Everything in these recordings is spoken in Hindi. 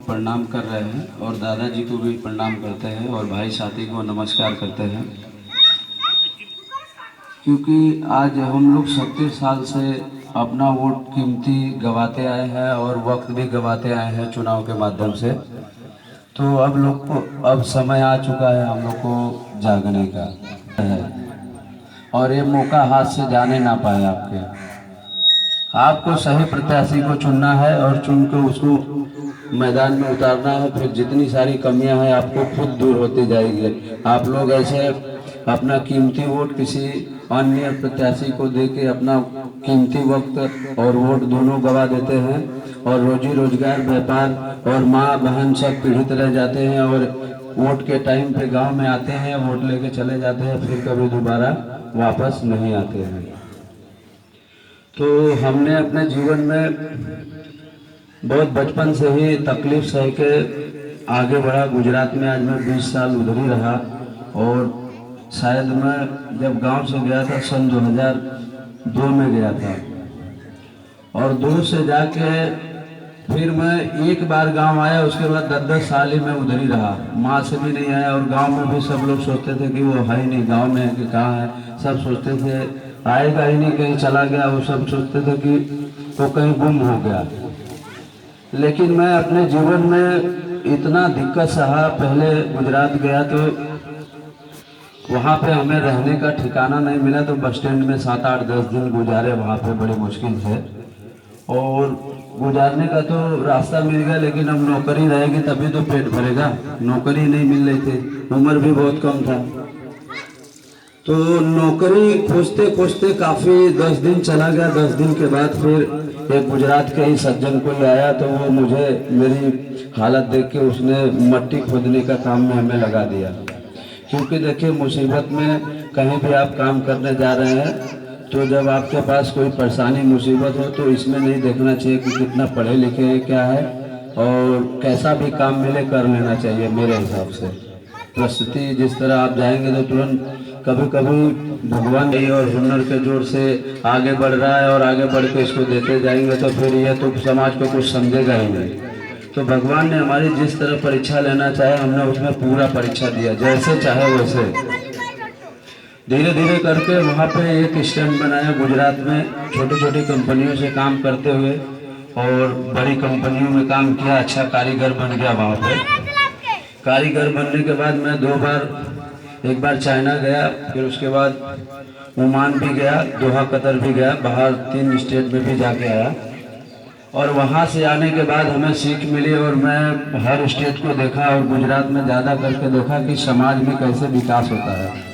प्रणाम कर रहे हैं और दादाजी को भी प्रणाम करते हैं और भाई साथी को नमस्कार करते हैं, क्योंकि आज हम लोग 37 साल से अपना वोट कीमती गवाते आए हैं और वक्त भी गवाते आए हैं चुनाव के माध्यम से। तो अब लोग को अब समय आ चुका है हम लोग को जागने का है और ये मौका हाथ से जाने ना पाए। आपको सही प्रत्याशी को चुनना है और चुन के उसको मैदान में उतारना है। फिर जितनी सारी कमियां हैं आपको खुद दूर होती जाएगी। आप लोग ऐसे अपना कीमती वोट किसी अन्य प्रत्याशी को दे के अपना कीमती वक्त और वोट दोनों गवा देते हैं और रोजी रोजगार, व्यापार और माँ बहन सब पीड़ित रह जाते हैं और वोट के टाइम पे गांव में आते हैं, वोट लेके चले जाते हैं, फिर कभी दोबारा वापस नहीं आते हैं। तो हमने अपने जीवन में बहुत बचपन से ही तकलीफ सह के आगे बढ़ा। गुजरात में आज मैं 20 साल उधर ही रहा और शायद मैं जब गांव से गया था सन 2002 में गया था और 2 से जाके फिर मैं एक बार गांव आया। उसके बाद 10-10 साल ही मैं उधर ही रहा, माँ से भी नहीं आया और गांव में भी सब लोग सोचते थे कि वो है ही नहीं, गांव में है कि कहाँ है। सब सोचते थे आएगा ही नहीं, कहीं चला गया। वो सब सोचते थे कि वो कहीं गुम हो गया। लेकिन मैं अपने जीवन में इतना दिक्कत सहा। पहले गुजरात गया तो वहाँ पे हमें रहने का ठिकाना नहीं मिला, तो बस स्टैंड में 7-8-10 दिन गुजारे वहाँ पे बड़ी मुश्किल से। और गुजारने का तो रास्ता मिल गया, लेकिन अब नौकरी रहेगी तभी तो पेट भरेगा। नौकरी नहीं मिल रही थी, उम्र भी बहुत कम था। तो नौकरी खोजते खोजते काफ़ी 10 दिन चला गया। 10 दिन के बाद फिर एक गुजरात के ही सज्जन कोई आया, तो वो मुझे मेरी हालत देख के उसने मट्टी खोदने का काम में हमें लगा दिया। क्योंकि देखिए, मुसीबत में कहीं भी आप काम करने जा रहे हैं तो जब आपके पास कोई परेशानी मुसीबत हो तो इसमें नहीं देखना चाहिए कि कितना पढ़े लिखे हैं क्या है, और कैसा भी काम मिले कर लेना चाहिए। मेरे हिसाब से परिस्थिति जिस तरह आप जाएंगे तो तुरंत कभी कभी भगवान नहीं और हुनर के जोर से आगे बढ़ रहा है और आगे बढ़ के इसको देते जाएंगे तो फिर ये तो समाज को कुछ समझेगा ही नहीं। तो भगवान ने हमारी जिस तरह परीक्षा लेना चाहे हमने उसमें पूरा परीक्षा दिया, जैसे चाहे वैसे। धीरे धीरे करके वहाँ पे एक स्टैंड बनाया गुजरात में, छोटी छोटी कंपनियों से काम करते हुए और बड़ी कंपनियों में काम किया। अच्छा कारीगर बन गया वहाँ पे। कारीगर बनने के बाद मैं 2 बार, एक बार चाइना गया, फिर उसके बाद ओमान भी गया, दोहा कतर भी गया, बाहर 3 स्टेट में भी जाके आया। और वहाँ से आने के बाद हमें सीख मिली और मैं हर स्टेट को देखा और गुजरात में ज़्यादा करके देखा कि समाज में कैसे विकास होता है,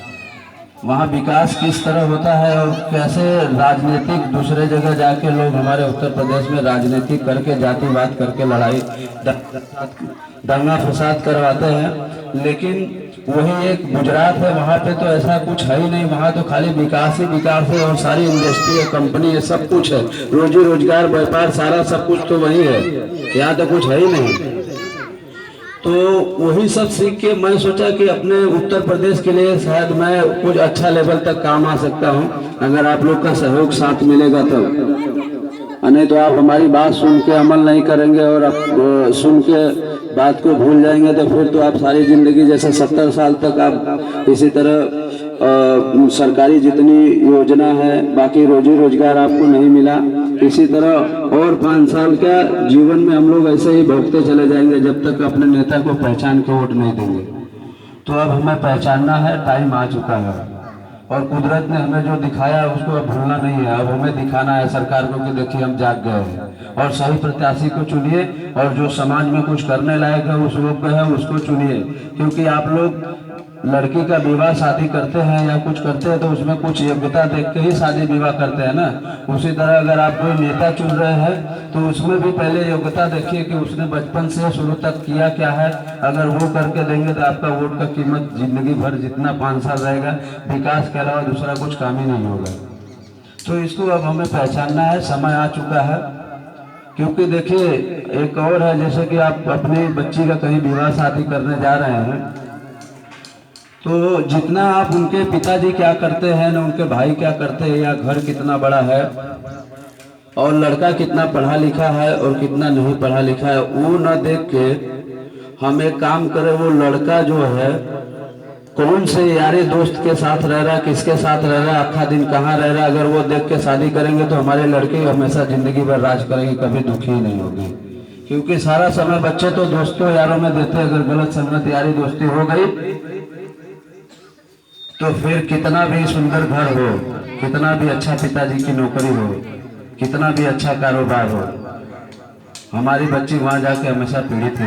वहाँ विकास किस तरह होता है और कैसे राजनीतिक दूसरे जगह जाके लोग हमारे उत्तर प्रदेश में राजनीतिक करके जातिवाद करके लड़ाई दंगा फसाद करवाते हैं। लेकिन वही एक गुजरात है, वहाँ पे तो ऐसा कुछ है ही नहीं। वहाँ तो खाली विकास ही विकास है और सारी इंडस्ट्री है, कंपनी है, सब कुछ है, रोजी रोजगार, व्यापार, सारा सब कुछ तो वही है। यहाँ तो कुछ है ही नहीं। तो वही सब सीख के मैं सोचा कि अपने उत्तर प्रदेश के लिए शायद मैं कुछ अच्छा लेवल तक काम आ सकता हूँ, अगर आप लोग का सहयोग साथ मिलेगा तो। नहीं तो आप हमारी बात सुन के अमल नहीं करेंगे और आप सुन के बात को भूल जाएंगे तो फिर तो आप सारी जिंदगी, जैसे 70 साल तक आप इसी तरह सरकारी जितनी योजना है, बाकी रोजी रोजगार आपको नहीं मिला, इसी तरह और 5 साल का जीवन में हम लोग ऐसे ही भोगते चले जाएंगे जब तक अपने नेता को पहचान के वोट नहीं देंगे। तो अब हमें पहचानना है, टाइम आ चुका है और कुदरत ने हमें जो दिखाया है उसको अब भूलना नहीं है। अब हमें दिखाना है सरकार को कि देखिए हम जाग गए हैं और सही प्रत्याशी को चुनिए और जो समाज में कुछ करने लायक है उस लोग है उसको चुनिए। क्योंकि आप लोग लड़की का विवाह शादी करते हैं या कुछ करते हैं तो उसमें कुछ योग्यता देख के ही शादी विवाह करते हैं ना। उसी तरह अगर आप कोई नेता चुन रहे हैं तो उसमें भी पहले योग्यता देखिए कि उसने बचपन से शुरू तक किया क्या है। अगर वो करके देंगे तो आपका वोट का कीमत जिंदगी भर जितना 5 साल रहेगा, विकास के अलावा दूसरा कुछ काम ही नहीं होगा। तो इसको अब हमें पहचानना है, समय आ चुका है। क्योंकि देखिए एक और है, जैसे कि आप अपनी बच्ची का कहीं विवाह शादी करने जा रहे हैं तो जितना आप उनके पिताजी क्या करते हैं ना उनके भाई क्या करते हैं या घर कितना बड़ा है, और लड़का कितना पढ़ा लिखा है और कितना नहीं पढ़ा लिखा है वो न देख के हम एक काम करें, वो लड़का जो है कौन से यारे दोस्त के साथ रह रहा है, किसके साथ रह रहा है, आखा दिन कहाँ रह रहा है, अगर वो देख के शादी करेंगे तो हमारे लड़के हमेशा जिंदगी भर राज करेंगे, कभी दुखी ही नहीं होगी। क्योंकि सारा समय बच्चे तो दोस्तों यारों में देते, अगर गलत संगत यारी दोस्ती हो गई तो फिर कितना भी सुंदर घर हो, कितना भी अच्छा पिताजी की नौकरी हो, कितना भी अच्छा कारोबार हो, हमारी बच्ची वहां जाके हमेशा पीड़ित